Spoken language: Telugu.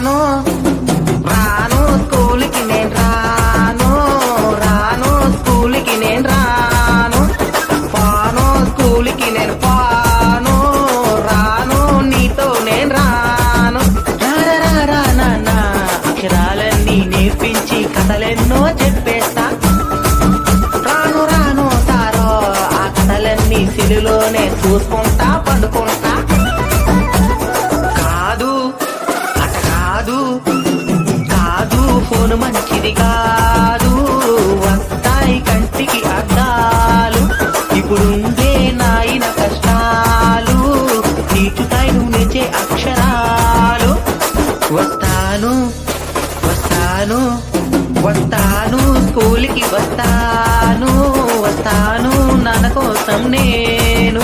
రాను రాను స్కూల్కి నేను రాను రాను స్కూల్కి నేను రాను పాను స్కూల్కి నేను పాను రాను నీతో నేను రాను రా నాన్న అక్షరాలన్నీ నేర్పించి కథలెన్నో చెప్పేస్తా రాను రాను సారో ఆ కథలన్నీ సిలులోనే చూసుకుంటా పండుకుంటా కాదు అట కాదు కాదు ఫోను మంచిది కాదు వస్తాయి కంటికి అద్దాలు ఇప్పుడుండే నాయన కష్టాలు నీటుతాయి నువ్వు నేర్చే అక్షరాలు వస్తాను వస్తాను వస్తాను స్కూల్కి వస్తాను వస్తాను నాన్న కోసం నేను